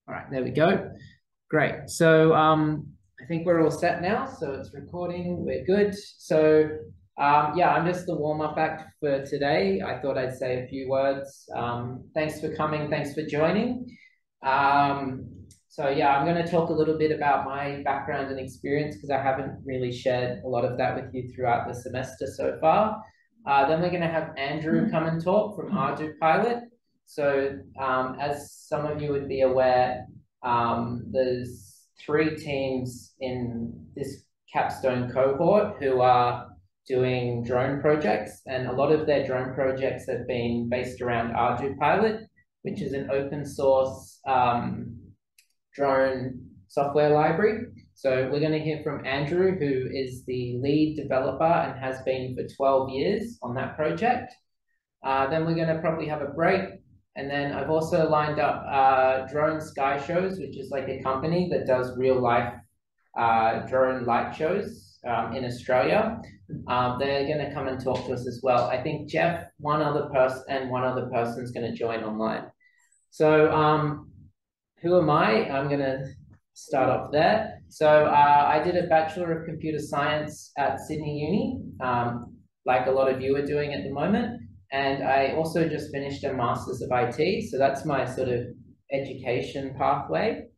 All right, there we go. Great. So I think we're all set now. So it's recording. We're good. So yeah, I'm just the warm-up act for today. I thought I'd say a few words. Thanks for coming. Thanks for joining. So yeah, I'm going to talk a little bit about my background and experience because I haven't really shared a lot of that with you throughout the semester so far. Then we're going to have Andrew come and talk from Ardu Pilot. So as some of you would be aware, there's 3 teams in this Capstone cohort who are doing drone projects, and a lot of their drone projects have been based around Ardu Pilot, which is an open source drone software library. So we're going to hear from Andrew, who is the lead developer and has been for 12 years on that project. Then we're going to probably have a break. And then I've also lined up Drone Sky Shows, which is like a company that does real life drone light shows in Australia. They're going to come and talk to us as well. I think Jeff, one other person is going to join online. So who am I? I'm going to start off there. So I did a Bachelor of Computer Science at Sydney Uni, like a lot of you are doing at the moment. And I also just finished a Masters of IT. So that's my sort of education pathway.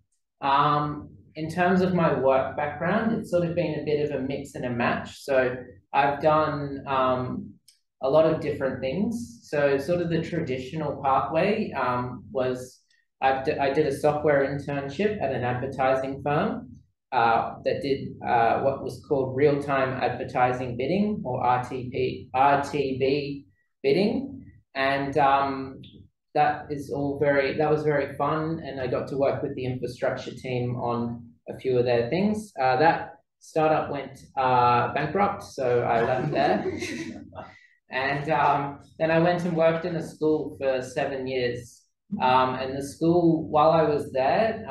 In terms of my work background, it's sort of been a bit of a mix and a match. So I've done a lot of different things. So sort of the traditional pathway was I did a software internship at an advertising firm that did what was called real-time advertising bidding, or RTB bidding, and that was very fun, and I got to work with the infrastructure team on a few of their things. That startup went bankrupt, so I left there. And then I went and worked in a school for 7 years. And the school, while I was there,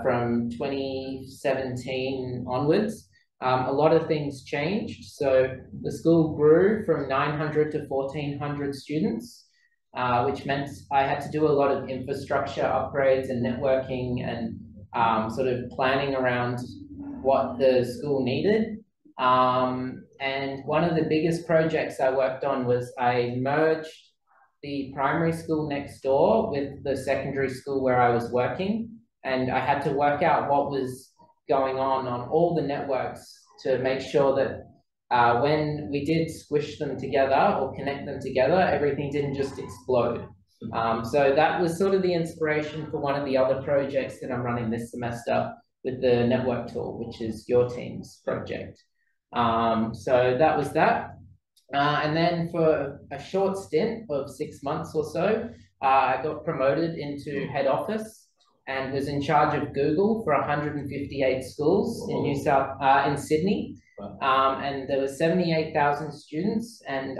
from 2017 onwards, a lot of things changed. So the school grew from 900 to 1,400 students, which meant I had to do a lot of infrastructure upgrades and networking and sort of planning around what the school needed. And one of the biggest projects I worked on was I merged the primary school next door with the secondary school where I was working. And I had to work out what was going on all the networks to make sure that when we did squish them together or connect them together, everything didn't just explode. So that was sort of the inspiration for one of the other projects that I'm running this semester with the network tool, which is your team's project. So that was that. And then for a short stint of 6 months or so, I got promoted into head office and was in charge of Google for 158 schools in Sydney. And there were 78,000 students and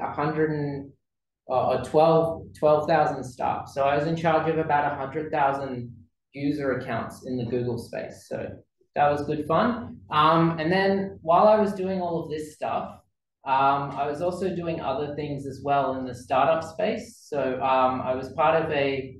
12,000 staff. So I was in charge of about 100,000 user accounts in the Google space. So that was good fun. And then while I was doing all of this stuff, I was also doing other things as well in the startup space. So I was part of a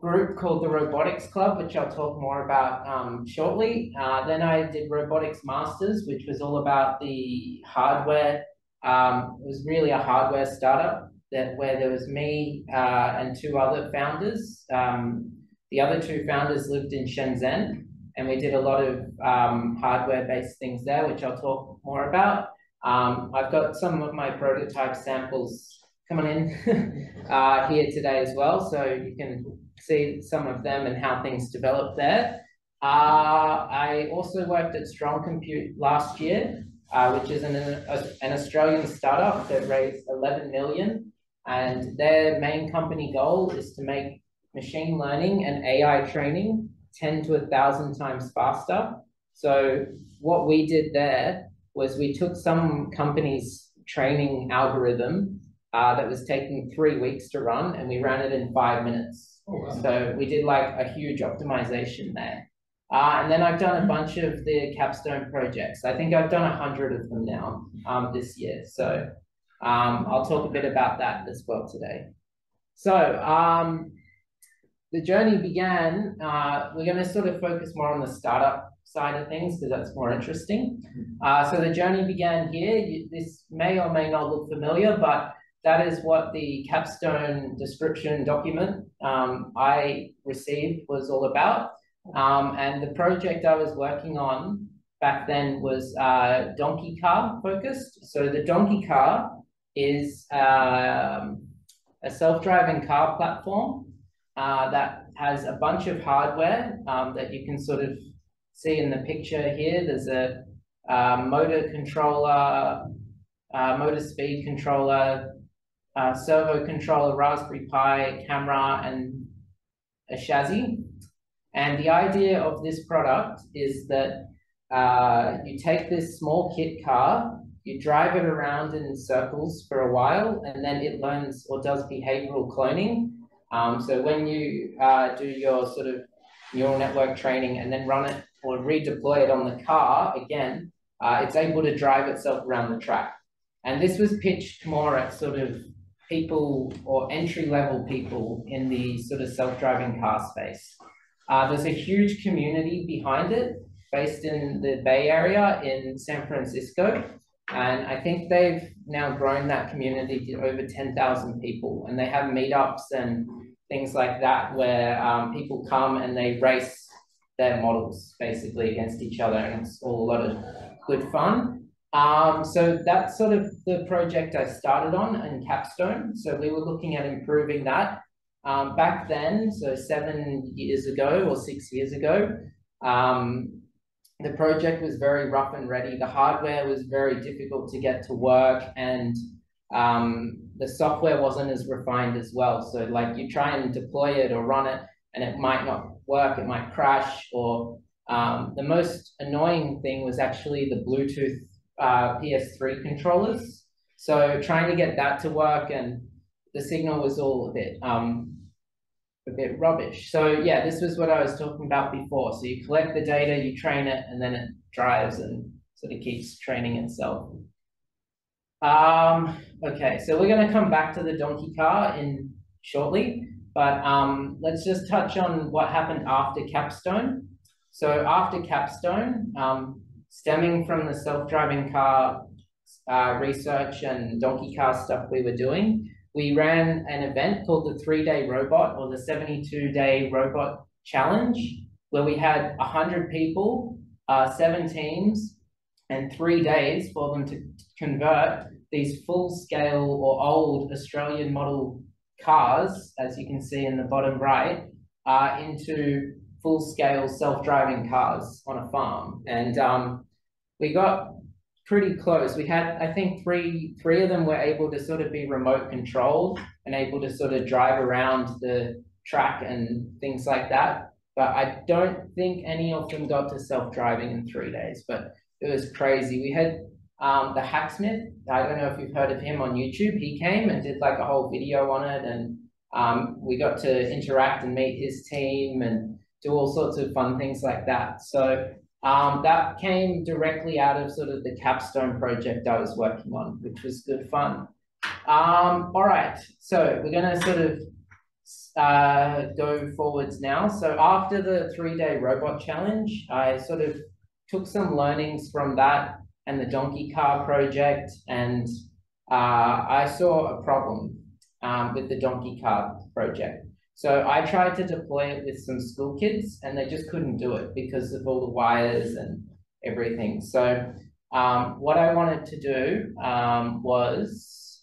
group called the Robotics Club, which I'll talk more about shortly. Then I did Robotics Masters, which was all about the hardware. It was really a hardware startup where there was me and 2 other founders. The other 2 founders lived in Shenzhen, and we did a lot of hardware-based things there, which I'll talk more about. I've got some of my prototype samples coming in here today as well, so you can see some of them and how things developed there. I also worked at Strong Compute last year, which is an Australian startup that raised 11 million, and their main company goal is to make machine learning and AI training 10 to 1,000 times faster. So what we did there was we took some company's training algorithm that was taking 3 weeks to run, and we ran it in 5 minutes. Oh, wow. So we did like a huge optimization there. And then I've done a bunch of the Capstone projects. I think I've done 100 of them now this year. So I'll talk a bit about that as well today. So the journey began, we're going to sort of focus more on the startup side of things because that's more interesting. So the journey began here. This may or may not look familiar, but that is what the Capstone description document I received was all about. And the project I was working on back then was donkey car focused. So the donkey car is a self-driving car platform that has a bunch of hardware that you can sort of see in the picture here. There's a motor controller, motor speed controller, servo controller, Raspberry Pi, camera, and a chassis. And the idea of this product is that you take this small kit car, you drive it around in circles for a while, and then it learns or does behavioral cloning. So when you do your sort of neural network training and then run it or redeploy it on the car again, it's able to drive itself around the track. And this was pitched more at sort of people or entry-level people in the sort of self-driving car space. There's a huge community behind it based in the Bay Area in San Francisco. And I think they've now grown that community to over 10,000 people. And they have meetups and things like that where people come and they race their models basically against each other. And it's all a lot of good fun. So that's sort of the project I started on in Capstone. So we were looking at improving that. Back then, so 7 years ago or 6 years ago, the project was very rough and ready. The hardware was very difficult to get to work, and the software wasn't as refined as well. So like you try and deploy it or run it and it might not work, it might crash, or the most annoying thing was actually the Bluetooth PS3 controllers. So trying to get that to work, and the signal was all a bit rubbish. So yeah, this was what I was talking about before. So you collect the data, you train it, and then it drives and sort of keeps training itself. Okay, so we're going to come back to the donkey car in shortly, but let's just touch on what happened after Capstone. So after Capstone, stemming from the self-driving car research and donkey car stuff we were doing, we ran an event called the 3-Day Robot, or the 72-Day Robot Challenge, where we had 100 people, 7 teams, and 3 days for them to convert these full-scale or old Australian model cars, as you can see in the bottom right, into full-scale self-driving cars on a farm. And we got pretty close. We had, I think, three of them were able to sort of be remote controlled and able to sort of drive around the track and things like that. But I don't think any of them got to self-driving in 3 days, but it was crazy. We had the Hacksmith. I don't know if you've heard of him on YouTube. He came and did like a whole video on it, and we got to interact and meet his team and do all sorts of fun things like that. So that came directly out of sort of the Capstone project I was working on, which was good fun. All right, so we're going to sort of go forwards now. So after the 3-Day Robot Challenge, I sort of took some learnings from that and the donkey car project, and I saw a problem with the donkey car project. So I tried to deploy it with some school kids, and they just couldn't do it because of all the wires and everything. So what I wanted to do was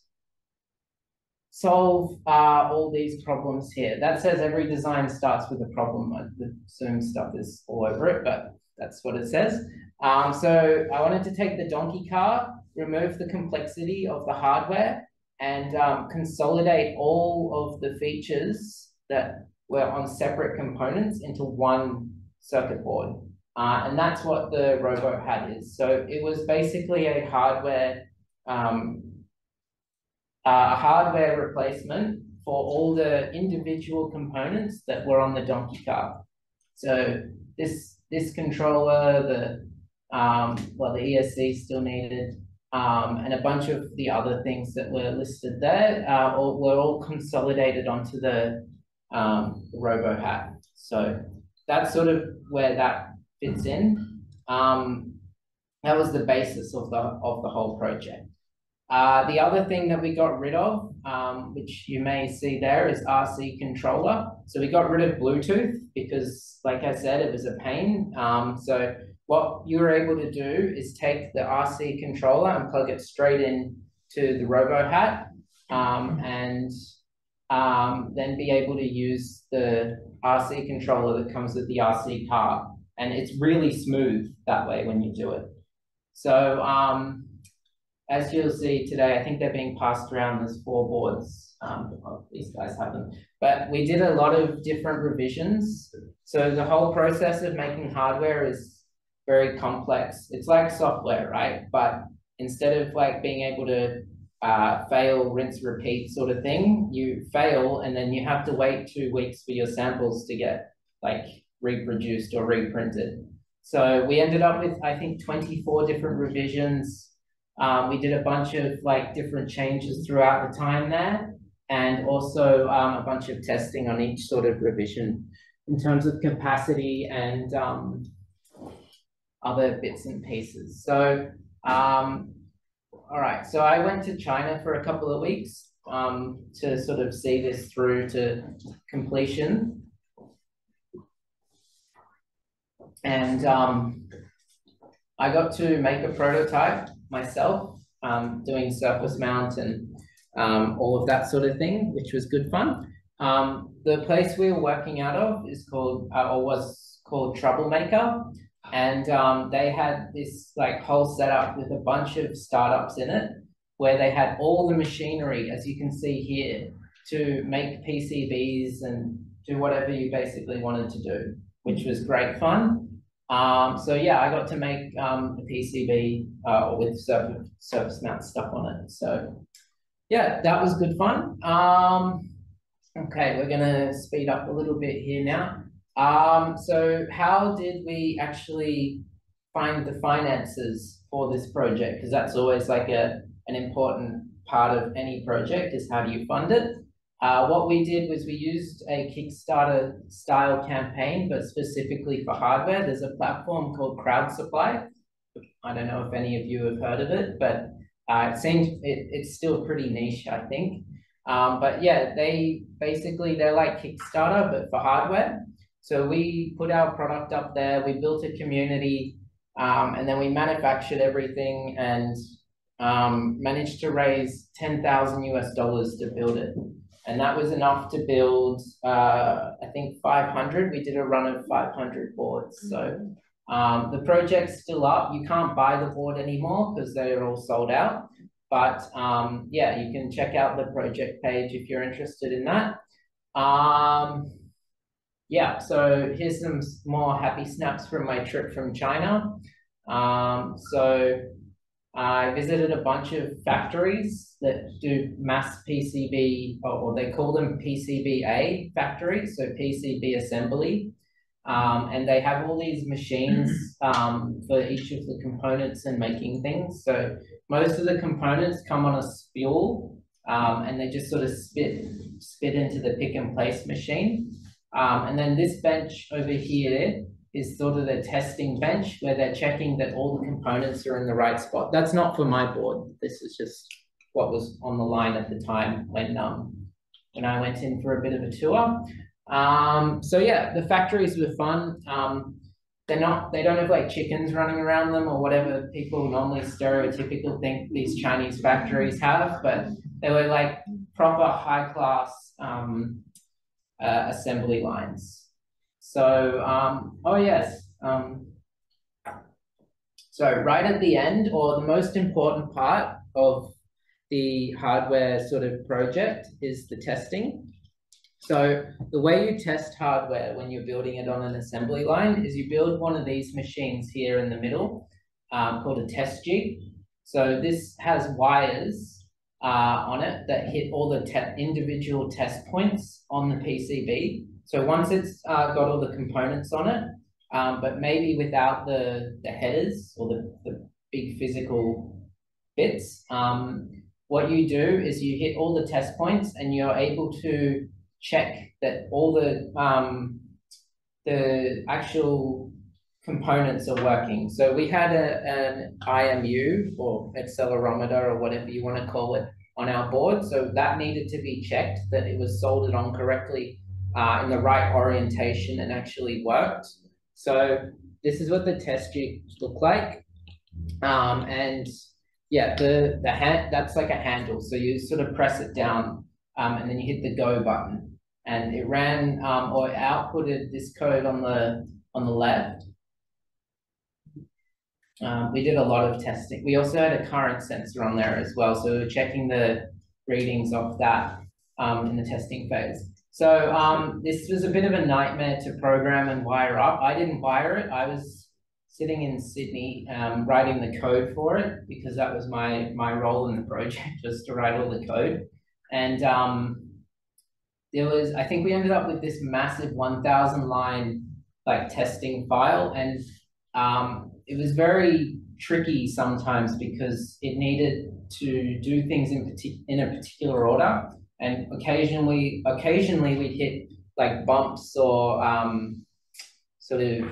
solve all these problems here. That says every design starts with a problem. The Zoom stuff is all over it, but that's what it says. So I wanted to take the donkey car, remove the complexity of the hardware, and consolidate all of the features that were on separate components into one circuit board. And that's what the Robo HAT is. So it was basically a hardware replacement for all the individual components that were on the donkey car. So this controller, the ESC still needed, and a bunch of the other things that were listed there were all consolidated onto the the Robo hat. So that's sort of where that fits in. That was the basis of the whole project. The other thing that we got rid of, which you may see there, is RC controller. So we got rid of Bluetooth because, like I said, it was a pain. So what you were able to do is take the RC controller and plug it straight in to the Robo hat, and then be able to use the RC controller that comes with the RC car. And it's really smooth that way when you do it. So as you'll see today, I think they're being passed around. There's 4 boards. These guys have them. But we did a lot of different revisions. So the whole process of making hardware is very complex. It's like software, right? But instead of like being able to fail, rinse, repeat sort of thing, you fail and then you have to wait 2 weeks for your samples to get like reproduced or reprinted. So we ended up with, I think, 24 different revisions. We did a bunch of like different changes throughout the time there, and also a bunch of testing on each sort of revision in terms of capacity and other bits and pieces. So, all right, so I went to China for a couple of weeks to sort of see this through to completion. And I got to make a prototype myself, doing surface mount and all of that sort of thing, which was good fun. The place we were working out of is called, or was called Troublemaker. And they had this like whole setup with a bunch of startups in it, where they had all the machinery, as you can see here, to make PCBs and do whatever you basically wanted to do, which was great fun. So yeah, I got to make the PCB with surface mount stuff on it. So yeah, that was good fun. Okay, we're gonna speed up a little bit here now. So how did we actually find the finances for this project? Because that's always like an important part of any project, is how do you fund it? What we did was we used a Kickstarter style campaign, but specifically for hardware. There's a platform called Crowd Supply. I don't know if any of you have heard of it, but it seems it's still pretty niche, I think. But yeah, they're like Kickstarter, but for hardware. So we put our product up there, we built a community, and then we manufactured everything and managed to raise $10,000 US to build it. And that was enough to build, I think 500. We did a run of 500 boards. So the project's still up. You can't buy the board anymore because they're all sold out. But yeah, you can check out the project page if you're interested in that. Yeah, so here's some more happy snaps from my trip from China. So I visited a bunch of factories that do mass PCB, or they call them PCBA factories, so PCB assembly. And they have all these machines for each of the components and making things. So most of the components come on a spool, and they just sort of spit into the pick and place machine. And then this bench over here is sort of the testing bench where they're checking that all the components are in the right spot. That's not for my board. This is just what was on the line at the time when I went in for a bit of a tour. So yeah, the factories were fun. They don't have like chickens running around them or whatever people normally stereotypical think these Chinese factories have, but they were like proper high class assembly lines. So, oh yes. So right at the end, or the most important part of the hardware sort of project, is the testing. So the way you test hardware when you're building it on an assembly line is you build one of these machines here in the middle, called a test jig. So this has wires on it that hit all the individual test points on the PCB. So once it's got all the components on it, but maybe without the headers or the big physical bits, what you do is you hit all the test points and you're able to check that all the actual components are working. So we had an IMU or accelerometer or whatever you want to call it on our board. So that needed to be checked that it was soldered on correctly in the right orientation and actually worked. So this is what the test tubes look like. And yeah, the hand, that's like a handle. So you sort of press it down and then you hit the go button. And it ran or outputted this code on the left. We did a lot of testing. We also had a current sensor on there as well. So we were checking the readings of that in the testing phase. So this was a bit of a nightmare to program and wire up. I didn't wire it. I was sitting in Sydney writing the code for it because that was my role in the project, just to write all the code. And there was, I think we ended up with this massive 1,000 line like testing file, and it was very tricky sometimes because it needed to do things in a particular order, and occasionally we'd hit like bumps or sort of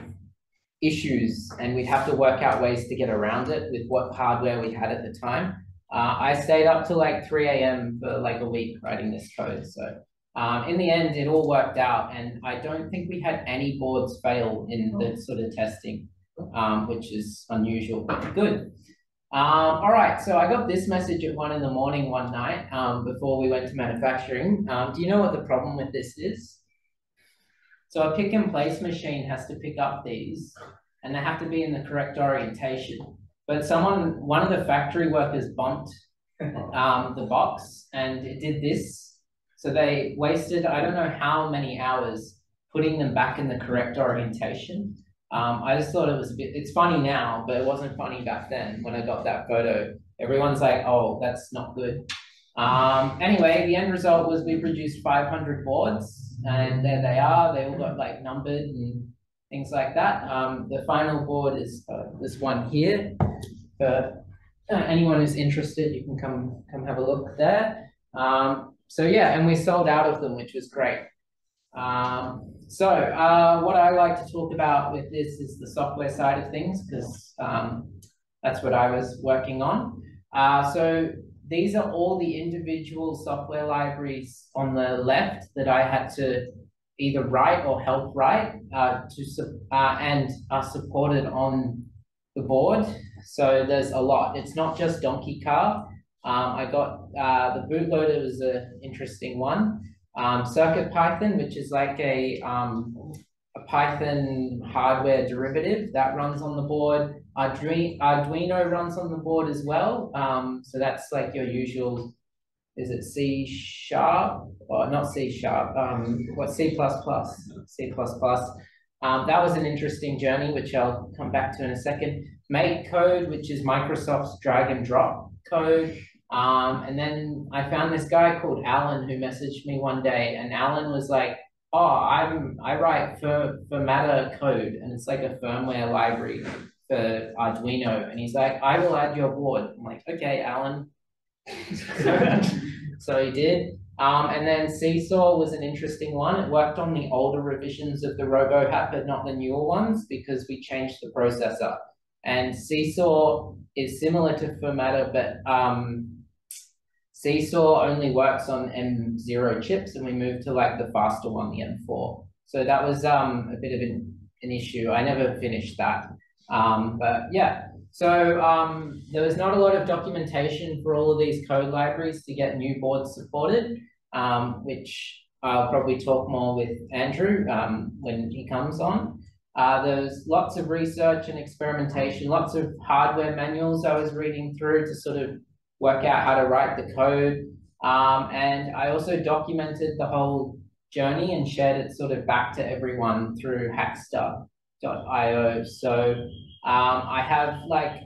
issues, and we'd have to work out ways to get around it with what hardware we had at the time. I stayed up till like 3 a.m. for like a week writing this code. So in the end, it all worked out, and I don't think we had any boards fail in the sort of testing, which is unusual, but good. All right, so I got this message at 1 in the morning one night before we went to manufacturing. Do you know what the problem with this is? So a pick and place machine has to pick up these, and they have to be in the correct orientation. But one of the factory workers bumped the box, and it did this. So they wasted, I don't know how many hours putting them back in the correct orientation. I just thought it was it's funny now, but it wasn't funny back then when I got that photo. Everyone's like, oh, that's not good. Anyway, the end result was we produced 500 boards, and there they are. They all got like numbered and things like that. The final board is this one here. For anyone who's interested, you can come have a look there. So yeah, and we sold out of them, which was great. So what I like to talk about with this is the software side of things, because that's what I was working on. So these are all the individual software libraries on the left that I had to either write or help write and are supported on the board. So there's a lot. It's not just Donkey Car. I got the bootloader was an interesting one. CircuitPython, which is like a Python hardware derivative that runs on the board. Arduino runs on the board as well. So that's like your usual, is it C#? Or not C#, what, C++. C++. That was an interesting journey, which I'll come back to in a second. MakeCode, which is Microsoft's drag and drop code. And then I found this guy called Alan who messaged me one day, and Alan was like, oh, I write for Matter code, and it's like a firmware library for Arduino. And he's like, I will add your board. I'm like, okay, Alan. So he did. And then Seesaw was an interesting one. It worked on the older revisions of the Robo HAT, but not the newer ones, because we changed the processor. And Seesaw is similar to Fermata, but Seesaw only works on M0 chips, and we moved to like the faster one, the M4. So that was a bit of an issue. I never finished that. But yeah, so there was not a lot of documentation for all of these code libraries to get new boards supported, which I'll probably talk more with Andrew when he comes on. There's lots of research and experimentation, lots of hardware manuals I was reading through to sort of work out how to write the code. And I also documented the whole journey and shared it sort of back to everyone through hackster.io. So I have like,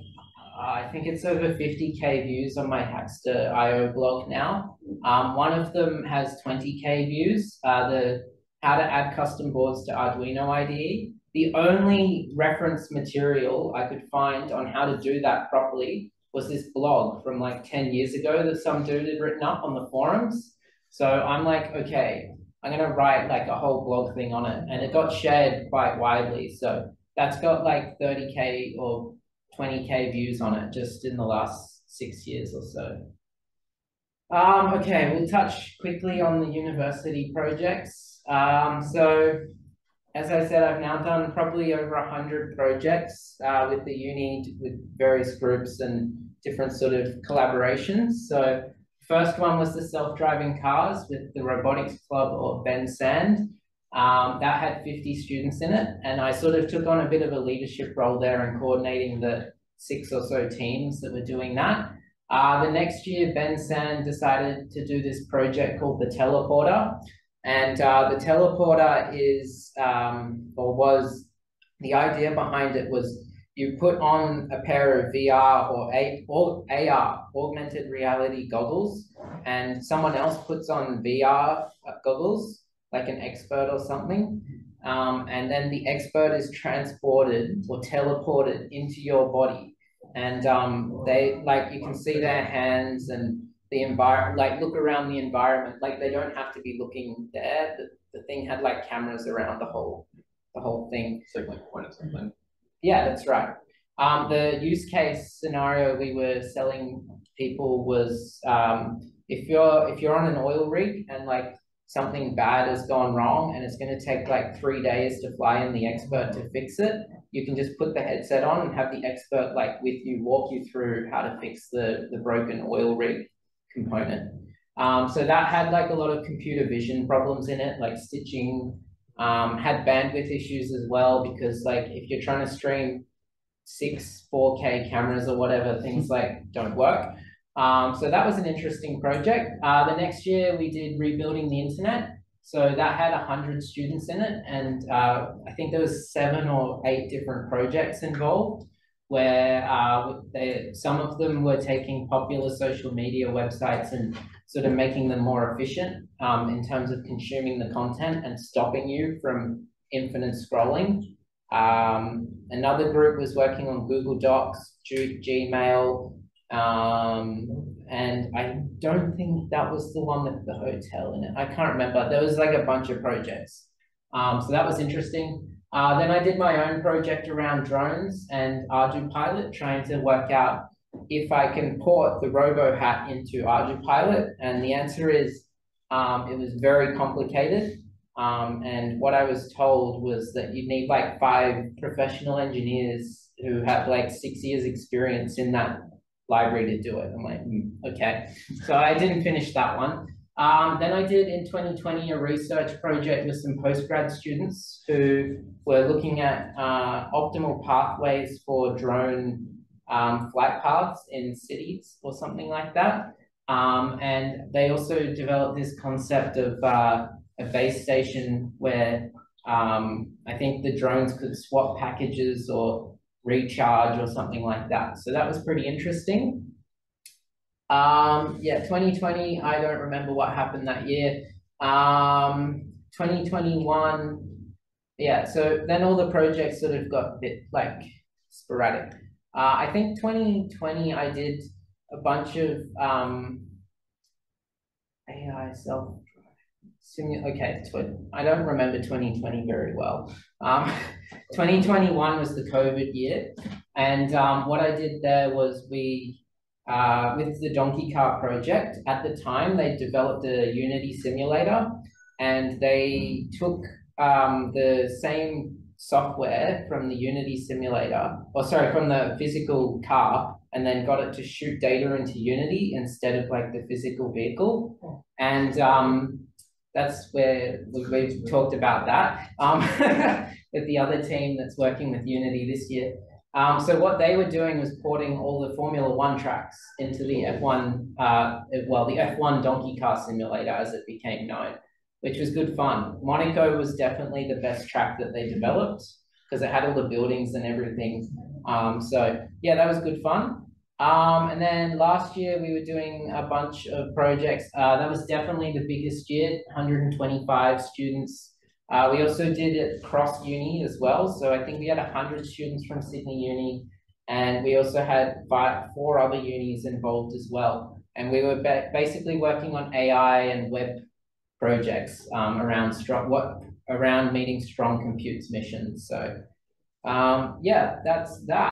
I think it's over 50K views on my hackster.io blog now. One of them has 20K views, the how to add custom boards to Arduino IDE. The only reference material I could find on how to do that properly was this blog from like 10 years ago that some dude had written up on the forums. So I'm like, okay, I'm gonna write like a whole blog thing on it, and it got shared quite widely. So that's got like 30K or 20K views on it just in the last 6 years or so. Okay, we'll touch quickly on the university projects. So as I said, I've now done probably over 100 projects with the uni, with various groups and different sort of collaborations. So first one was the self-driving cars with the robotics club or Ben Sand. That had 50 students in it, and I sort of took on a bit of a leadership role there in coordinating the 6 or so teams that were doing that. The next year, Ben Sand decided to do this project called the Teleporter. And the Teleporter is, or was, the idea behind it was you put on a pair of VR or AR, augmented reality goggles, and someone else puts on VR goggles, like an expert or something. And then the expert is transported or teleported into your body. And they, like, you can see their hands and the environment, like look around the environment, like they don't have to be looking there. The thing had like cameras around the whole thing. It's like point of something. Yeah, that's right. The use case scenario we were selling people was if you're on an oil rig and like something bad has gone wrong and it's going to take like 3 days to fly in the expert to fix it, you can just put the headset on and have the expert like with you walk you through how to fix the broken oil rig component. So that had like a lot of computer vision problems in it, like stitching, had bandwidth issues as well, because like if you're trying to stream 6 4K cameras or whatever, things like don't work. So that was an interesting project. The next year we did rebuilding the internet. So that had 100 students in it, and I think there was 7 or 8 different projects involved, where some of them were taking popular social media websites and sort of making them more efficient in terms of consuming the content and stopping you from infinite scrolling. Another group was working on Google Docs, Gmail, and I don't think that was the one with the hotel in it. I can't remember. There was like a bunch of projects. So that was interesting. Then I did my own project around drones and ArduPilot, trying to work out if I can port the Robo HAT into ArduPilot. And the answer is it was very complicated. And what I was told was that you need like 5 professional engineers who have like 6 years experience in that library to do it. I'm like, okay. So I didn't finish that one. Then I did in 2020 a research project with some postgrad students who were looking at optimal pathways for drone flight paths in cities or something like that. And they also developed this concept of a base station where I think the drones could swap packages or recharge or something like that. So that was pretty interesting. Yeah, 2020, I don't remember what happened that year. 2021, yeah, so then all the projects sort of got a bit like sporadic. I think 2020, I did a bunch of AI self okay, I don't remember 2020 very well. 2021 was the COVID year, and what I did there was we, with the Donkey Car project, at the time they developed a Unity simulator, and they took the same software from the Unity simulator, or sorry, from the physical car, and then got it to shoot data into Unity instead of like the physical vehicle. And that's where we've talked about that with the other team that's working with Unity this year. So what they were doing was porting all the Formula One tracks into the F1, well, the F1 Donkey Car Simulator as it became known, which was good fun. Monaco was definitely the best track that they developed because it had all the buildings and everything. So yeah, that was good fun. And then last year we were doing a bunch of projects. That was definitely the biggest year, 125 students. We also did it cross uni as well. So I think we had 100 students from Sydney Uni, and we also had 4 other unis involved as well. And we were basically working on AI and web projects around meeting strong compute's missions. So yeah, that's that.